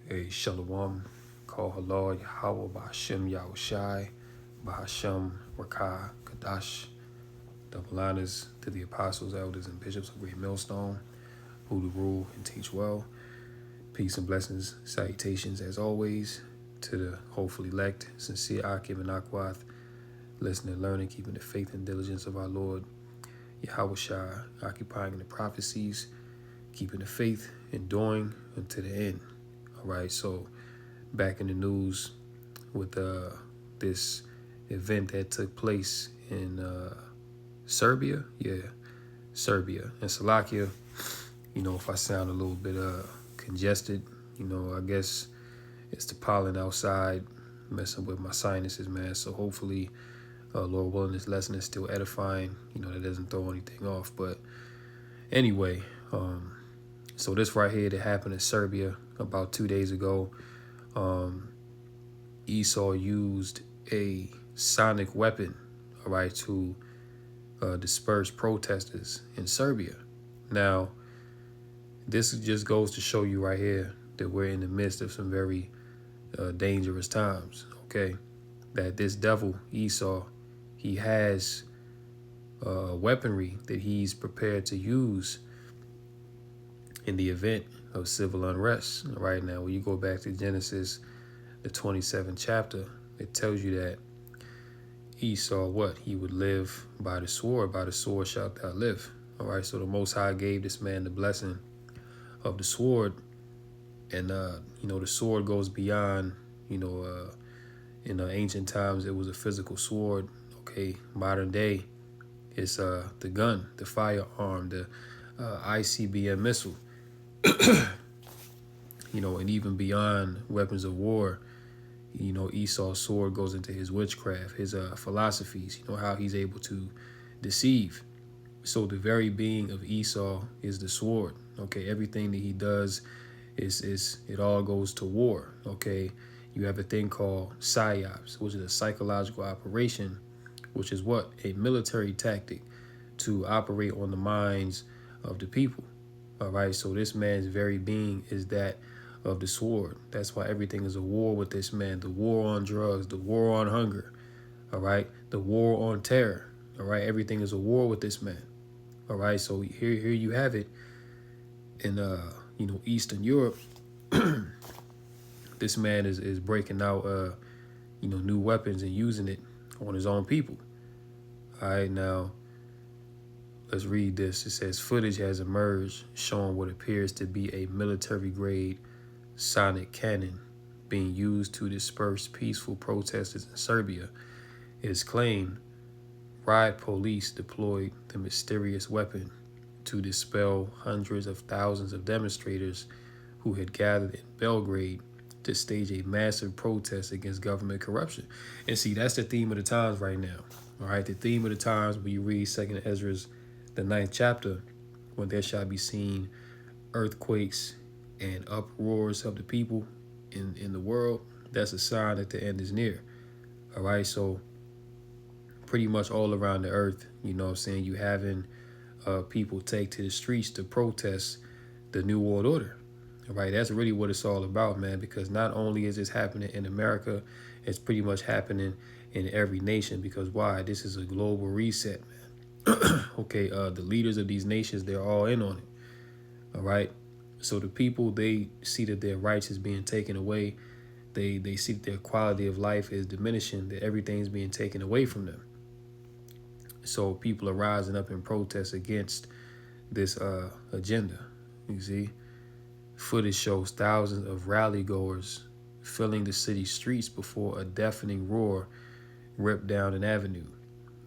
A Shalom, call halal Yahweh Ba'ashem Yahushai, Ba'ashem Rakah Kadash. Double honors to the apostles, elders, and bishops of Great Millstone, who to rule and teach well. Peace and blessings, salutations as always to the hopeful elect, sincere Akim and Akwath, listening and learning, keeping the faith and diligence of our Lord Yahushai, occupying the prophecies, keeping the faith, enduring unto the end. All right, so back in the news with this event that took place in Serbia. Serbia. And Slovakia, if I sound a little bit congested, I guess it's the pollen outside messing with my sinuses, man. So hopefully, Lord willing, this lesson is still edifying, that doesn't throw anything off. But anyway, so this right here that happened in Serbia about 2 days ago, Esau used a sonic weapon, all right, to disperse protesters in Serbia. Now, this just goes to show you right here that we're in the midst of some very dangerous times, okay? That this devil, Esau, he has weaponry that he's prepared to use in the event of civil unrest. Right now, when you go back to Genesis, the 27th chapter, it tells you that Esau, he would live by the sword shalt thou live. All right, so the Most High gave this man the blessing of the sword, and the sword goes beyond, in ancient times it was a physical sword. Okay, modern day, it's the gun, the firearm, the ICBM missile. And even beyond weapons of war, Esau's sword goes into his witchcraft, his philosophies, how he's able to deceive. So the very being of Esau is the sword. Okay, everything that he does is it all goes to war. Okay, you have a thing called psyops, which is a psychological operation, which is a military tactic to operate on the minds of the people. All right, so this man's very being is that of the sword. That's why everything is a war with this man. The war on drugs, the war on hunger, all right, the war on terror, all right, everything is a war with this man. All right, so here you have it in Eastern Europe. This man is breaking out new weapons and using it on his own people. All right, now let's read this. It says footage has emerged showing what appears to be a military grade sonic cannon being used to disperse peaceful protesters in Serbia. It is claimed riot police deployed the mysterious weapon to dispel hundreds of thousands of demonstrators who had gathered in Belgrade to stage a massive protest against government corruption. And see, that's the theme of the times right now. All right, the theme of the times when you read 2nd Ezra's, the 9th chapter, when there shall be seen earthquakes and uproars of the people in the world, that's a sign that the end is near. All right, so pretty much all around the earth, you having people take to the streets to protest the New World Order. All right, that's really what it's all about, man, because not only is this happening in America, it's pretty much happening in every nation. Because why? This is a global reset, man. Okay, the leaders of these nations, they're all in on it. All right. So the people, they see that their rights is being taken away. They see that their quality of life is diminishing, that everything's being taken away from them. So people are rising up in protest against this agenda. You see, footage shows thousands of rally goers filling the city streets before a deafening roar ripped down an avenue.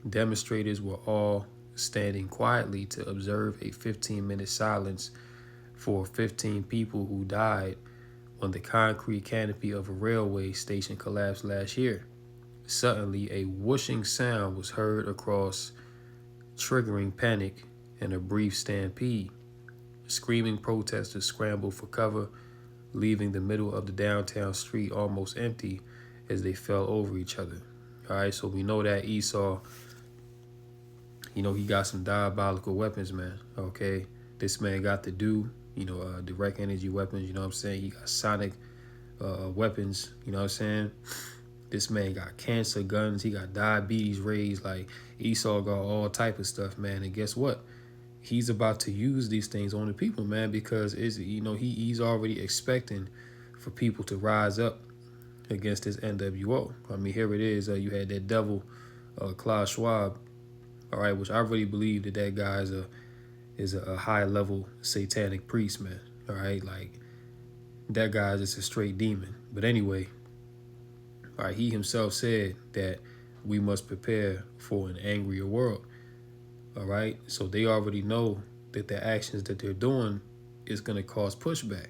Demonstrators were all standing quietly to observe a 15-minute silence for 15 people who died when the concrete canopy of a railway station collapsed last year. Suddenly, a whooshing sound was heard across, triggering panic and a brief stampede. Screaming protesters scrambled for cover, leaving the middle of the downtown street almost empty as they fell over each other. All right, so we know that Esau, he got some diabolical weapons, man. Okay, this man got the direct energy weapons. You know what I'm saying? He got sonic weapons. You know what I'm saying? This man got cancer guns. He got diabetes raised. Like Esau got all type of stuff, man. And guess what? He's about to use these things on the people, man, because he's already expecting for people to rise up against this NWO. I mean, here it is. You had that devil, Klaus Schwab. All right, which I really believe that guy is a high level satanic priest, man. All right, like that guy is just a straight demon. But anyway, all right, he himself said that we must prepare for an angrier world. All right, so they already know that the actions that they're doing is going to cause pushback.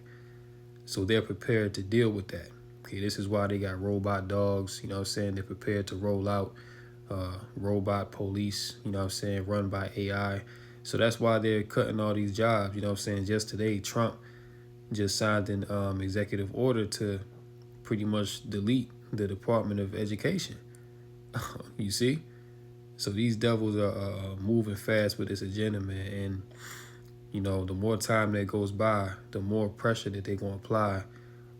So they're prepared to deal with that. Okay, this is why they got robot dogs. You know what I'm saying? They're prepared to roll out robot police, you know what I'm saying, run by AI. So that's why they're cutting all these jobs. You know what I'm saying? Just today, Trump just signed an executive order to pretty much delete the Department of Education. You see? So these devils are moving fast with this agenda, man. And, you know, the more time that goes by, the more pressure that they're going to apply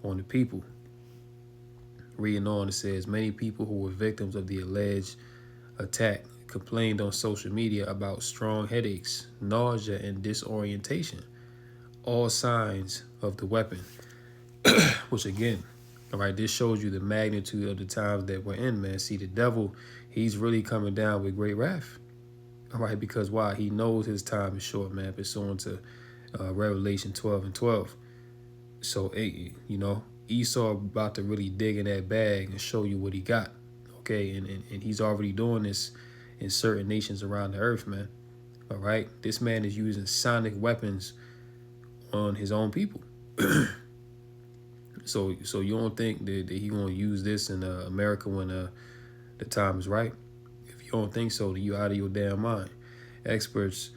on the people. Reading on, it says, many people who were victims of the alleged attack complained on social media about strong headaches, nausea, and disorientation, all signs of the weapon. Which again, all right, this shows you the magnitude of the times that we're in, man. See, the devil, he's really coming down with great wrath. All right, because why? He knows his time is short, man, pursuant to Revelation 12:12. So, you know, Esau about to really dig in that bag and show you what he got. Okay, and he's already doing this in certain nations around the earth, man. All right, this man is using sonic weapons on his own people. So you don't think that he gonna use this in America when the time is right? If you don't think so, then you out of your damn mind. Experts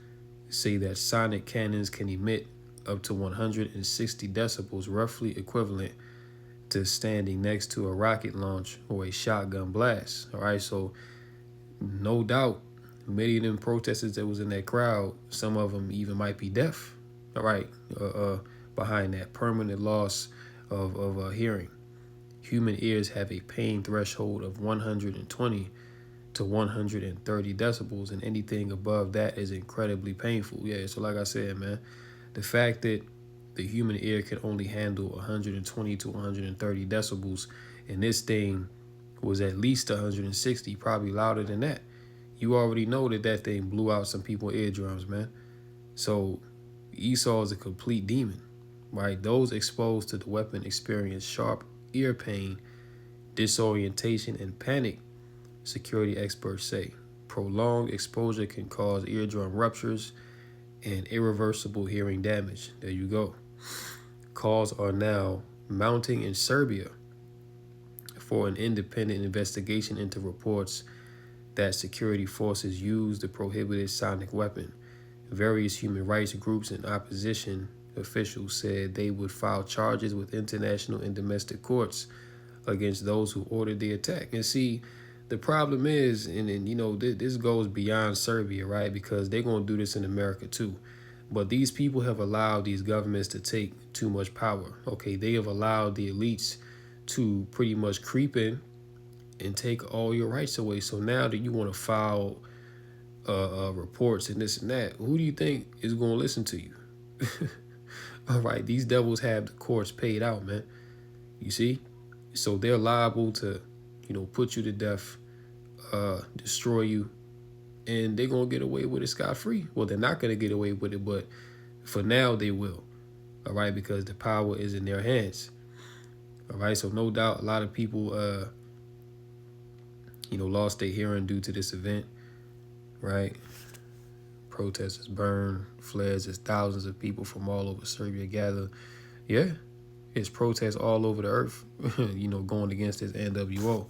say that sonic cannons can emit up to 160 decibels, roughly equivalent to standing next to a rocket launch or a shotgun blast. All right, so no doubt, many of them protesters that was in that crowd, some of them even might be deaf. All right, behind that permanent loss of hearing. Human ears have a pain threshold of 120 to 130 decibels, and anything above that is incredibly painful. Yeah, so like I said, man, the fact that the human ear can only handle 120 to 130 decibels, and this thing was at least 160, probably louder than that. You already know that thing blew out some people's eardrums, man. So Esau is a complete demon, right? Those exposed to the weapon experience sharp ear pain, disorientation, and panic, security experts say. Prolonged exposure can cause eardrum ruptures and irreversible hearing damage. There you go. Calls are now mounting in Serbia for an independent investigation into reports that security forces used the prohibited sonic weapon. Various human rights groups and opposition officials said they would file charges with international and domestic courts against those who ordered the attack. And see, the problem is, and you know, this goes beyond Serbia, right? Because they're going to do this in America too. But these people have allowed these governments to take too much power. Okay, they have allowed the elites to pretty much creep in and take all your rights away. So now that you want to file reports and this and that, who do you think is going to listen to you? All right, these devils have the courts paid out, man. You see? So they're liable to, you know, put you to death, destroy you, and they're going to get away with it scot-free. Well, they're not going to get away with it, but for now they will. All right, because the power is in their hands. All right, so no doubt a lot of people, you know, lost their hearing due to this event, right? Protesters burned flares as thousands of people from all over Serbia gathered. Yeah, it's protests all over the earth, you know, going against this NWO.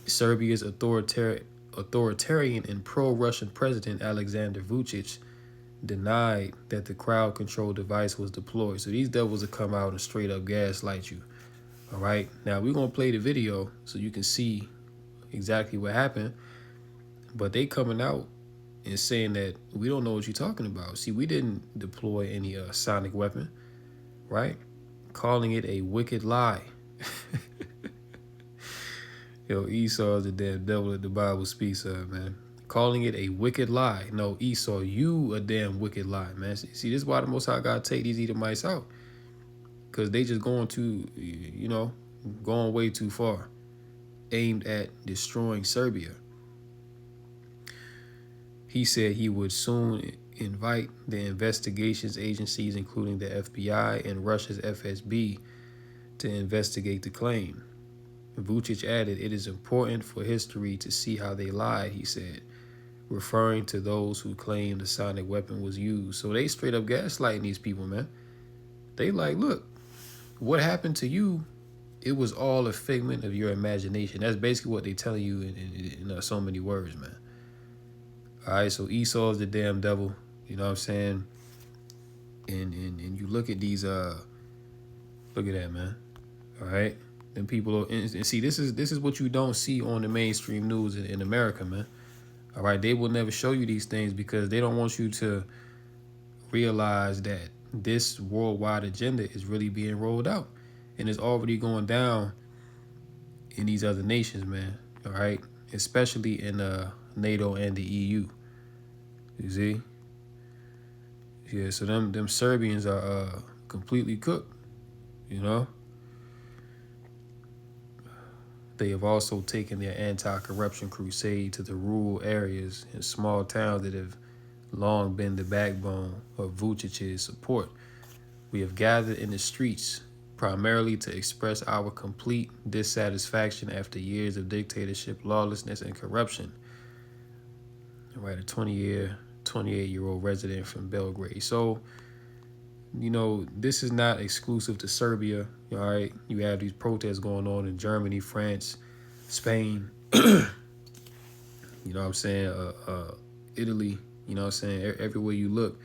Serbia's authoritarian and pro-Russian president Alexander Vučić denied that the crowd control device was deployed. So these devils will come out and straight up gaslight you. All right, now we're going to play the video so you can see exactly what happened. But they coming out and saying that we don't know what you're talking about. See, we didn't deploy any sonic weapon, right? Calling it a wicked lie. Yo, Esau is the damn devil that the Bible speaks of, man. Calling it a wicked lie. No, Esau, you a damn wicked lie, man. See, this is why the Most High God take these Edomites out. Because they just going too, going way too far. Aimed at destroying Serbia. He said he would soon invite the investigations agencies, including the FBI and Russia's FSB, to investigate the claim. Vucic added, "It is important for history to see how they lied," he said, referring to those who claim the sonic weapon was used. So they straight up gaslighting these people, man. They like, look, what happened to you, it was all a figment of your imagination. That's basically what they telling you in so many words, man. All right, so Esau's the damn devil, you know what I'm saying? And you look at these, look at that, man. All right, and people, and see, this is what you don't see on the mainstream news in America, man. All right, they will never show you these things because they don't want you to realize that this worldwide agenda is really being rolled out, and it's already going down in these other nations, man. All right, especially in NATO and the EU. You see? Yeah, so them Serbians are completely cooked, you know? They have also taken their anti-corruption crusade to the rural areas and small towns that have long been the backbone of Vucic's support. We have gathered in the streets primarily to express our complete dissatisfaction after years of dictatorship, lawlessness, and corruption. All right, a 28-year-old resident from Belgrade. So, this is not exclusive to Serbia. All right, you have these protests going on in Germany, France, Spain. You know what I'm saying? Italy. You know what I'm saying? Everywhere you look,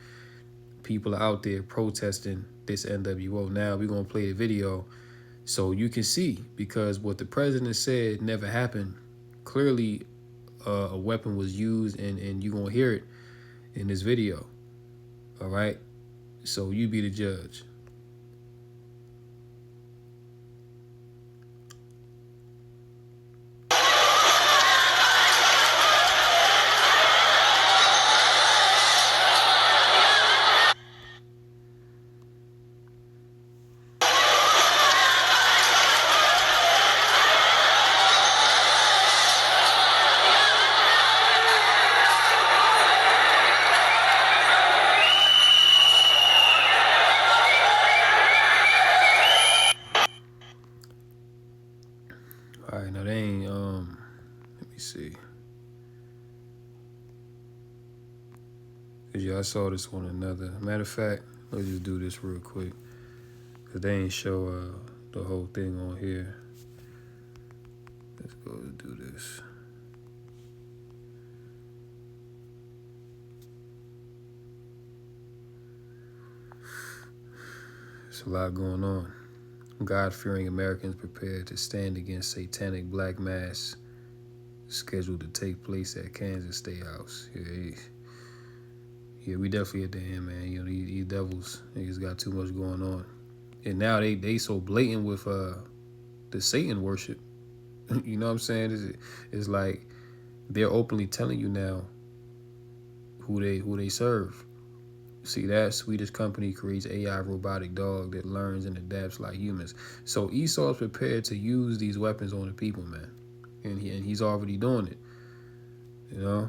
people are out there protesting this NWO. Now we're gonna play the video so you can see, because what the president said never happened. Clearly, a weapon was used, and you're gonna hear it in this video. All right, so you be the judge. All right, now they ain't, let me see. Cause I saw this one another. Matter of fact, let's just do this real quick. Cause they ain't show the whole thing on here. Let's go do this. There's a lot going on. God-fearing Americans prepared to stand against satanic black mass scheduled to take place at Kansas State House. Yeah, we definitely at the end, man. These devils, niggas got too much going on. And now they so blatant with the Satan worship. You know what I'm saying? It's like they're openly telling you now who they serve. See, that Swedish company creates AI robotic dog that learns and adapts like humans. So Esau is prepared to use these weapons on the people, man. And he's already doing it. You know?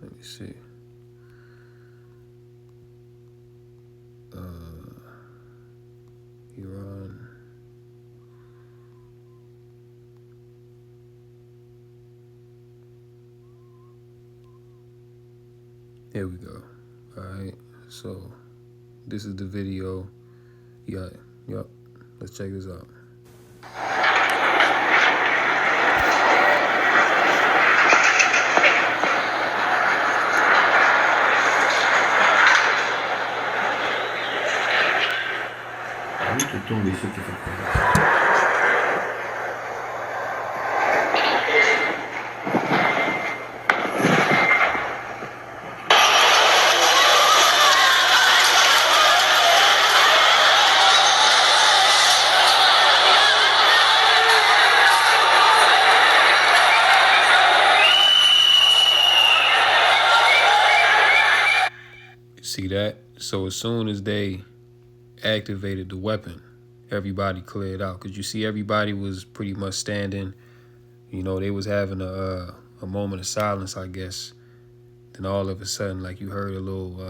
Let me see. Iran. Here we go. All right. So this is the video. Yeah. Yep. Let's check this out. Tomber ce qui fait. that. So as soon as they activated the weapon, everybody cleared out. Because you see, everybody was pretty much standing. You know, they was having a moment of silence, I guess. Then all of a sudden, like, you heard a little,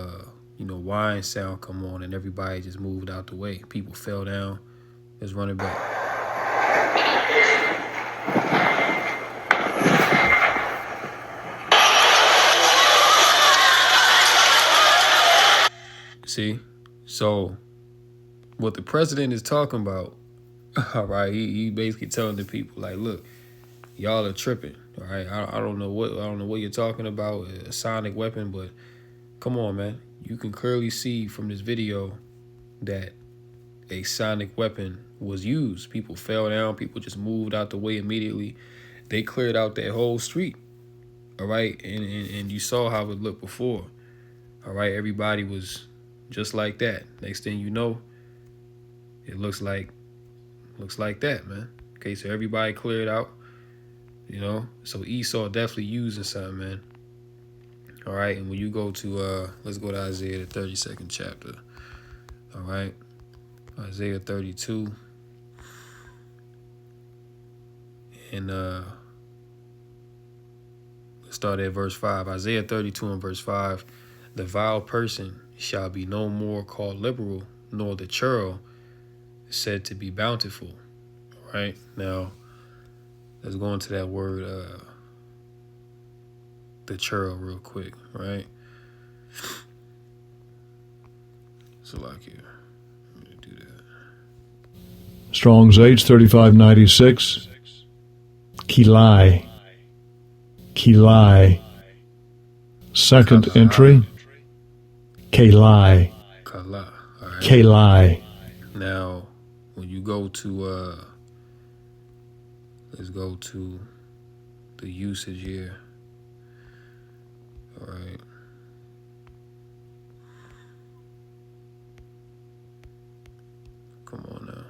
whine sound come on, and everybody just moved out the way. People fell down. Let's run it back. See? So what the president is talking about, all right, he basically telling the people, like, look, y'all are tripping. All right. I don't know what you're talking about, a sonic weapon, but come on, man. You can clearly see from this video that a sonic weapon was used. People fell down, people just moved out the way immediately. They cleared out that whole street. All right. And you saw how it looked before. All right, everybody was just like that. Next thing you know, it looks like that, man. Okay, so everybody cleared out, So Esau definitely using something, man. All right, and when you go to let's go to Isaiah the 32nd chapter. All right. Isaiah 32. And let's start at verse 5. Isaiah 32 and verse 5. The vile person shall be no more called liberal, nor the churl said to be bountiful. All right. Now, let's go into that word, the churl, real quick, right? So, like here, I'm going to do that. Strong's H3596. Kilai. Second entry. Kalai. Kala. All right. Kalai. Now, when you go to, let's go to the usage here. All right. Come on now.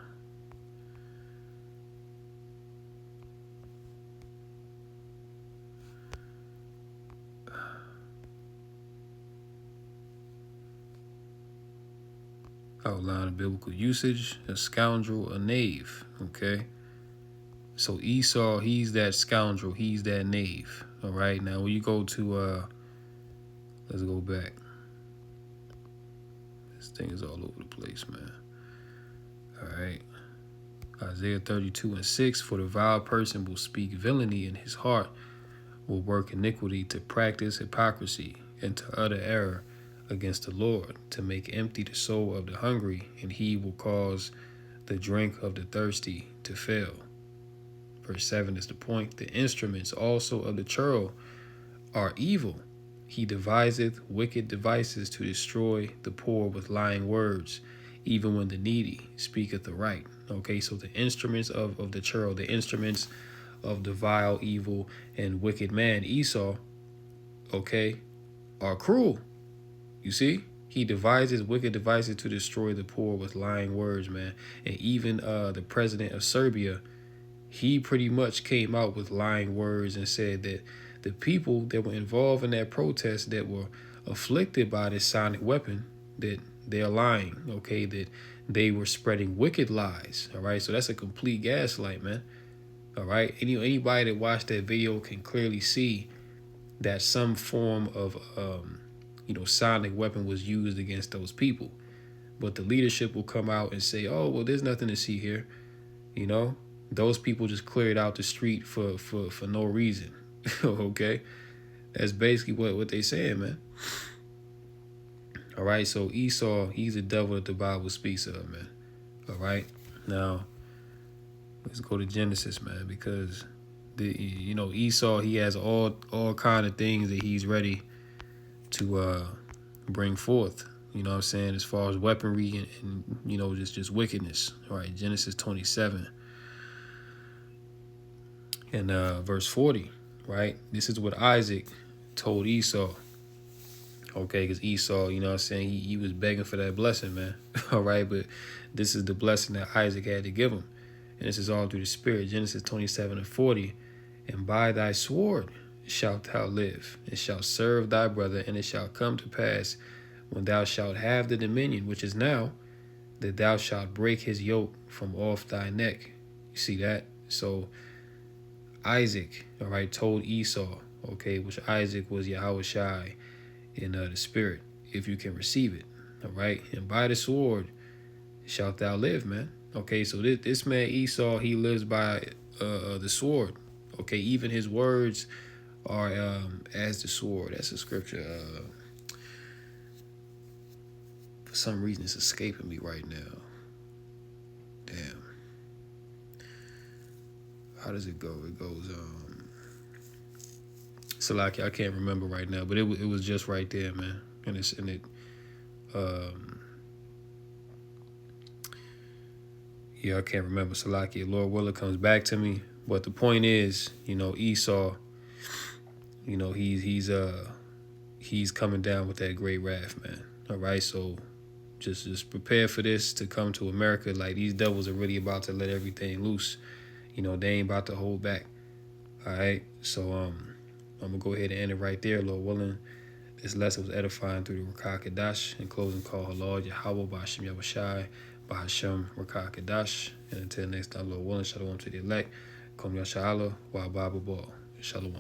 Outline of biblical usage: a scoundrel, a knave. Okay. So Esau, he's that scoundrel, he's that knave. All right. Now when you go to let's go back. This thing is all over the place, man. All right. Isaiah 32 and 6. For the vile person will speak villainy in his heart, will work iniquity, to practice hypocrisy, and to utter error against the Lord, to make empty the soul of the hungry, and he will cause the drink of the thirsty to fail. Verse 7 is the point. The instruments also of the churl are evil. He deviseth wicked devices to destroy the poor with lying words, even when the needy speaketh the right. Okay, so the instruments of the churl, the instruments of the vile, evil, and wicked man, Esau, okay, are cruel. You see? He devises wicked devices to destroy the poor with lying words, man. And even the president of Serbia, he pretty much came out with lying words and said that the people that were involved in that protest that were afflicted by this sonic weapon, that they're lying, okay, that they were spreading wicked lies. All right, so that's a complete gaslight, man. All right, anybody that watched that video can clearly see that some form of sonic weapon was used against those people. But the leadership will come out and say, oh, well, there's nothing to see here. Those people just cleared out the street for no reason. Okay, that's basically what they saying, man. All right, so Esau, he's the devil that the Bible speaks of, man. All right, now let's go to Genesis, man, because Esau, he has all kind of things that he's ready to bring forth. You know what I'm saying, as far as weaponry and just wickedness. All right, Genesis 27 and verse 40. Right, this is what Isaac told Esau. Okay, because Esau, you know what I'm saying, he was begging for that blessing, man. All right, but this is the blessing that Isaac had to give him. And this is all through the Spirit. Genesis 27 and 40. And by thy sword shalt thou live, and shalt serve thy brother, and it shall come to pass when thou shalt have the dominion, which is now, that thou shalt break his yoke from off thy neck. You see that? So Isaac, all right, told Esau, okay, which Isaac was Yahweh Shai in the spirit, if you can receive it, all right, and by the sword shalt thou live, man. Okay, so this man Esau, he lives by the sword. Okay, even his words are as the sword. That's a scripture. For some reason, it's escaping me right now. Damn. How does it go? It goes. Salaki, I can't remember right now, but it was just right there, man. And it. Yeah, I can't remember. Salaki, Lord Willer comes back to me. But the point is, Esau, he's coming down with that great wrath, man. All right, so just prepare for this to come to America. Like, these devils are really about to let everything loose. They ain't about to hold back. All right, so I'm gonna go ahead and end it right there, Lord willing. This lesson was edifying through the Rakah Kadash. In closing, call Halal Yahweh Ba'Hashem Yahushai Ba'Hashem Rakah Kadash. And until next time, Lord willing, shalom to the elect. Kom Yasha'Allah wa Baba Shalom.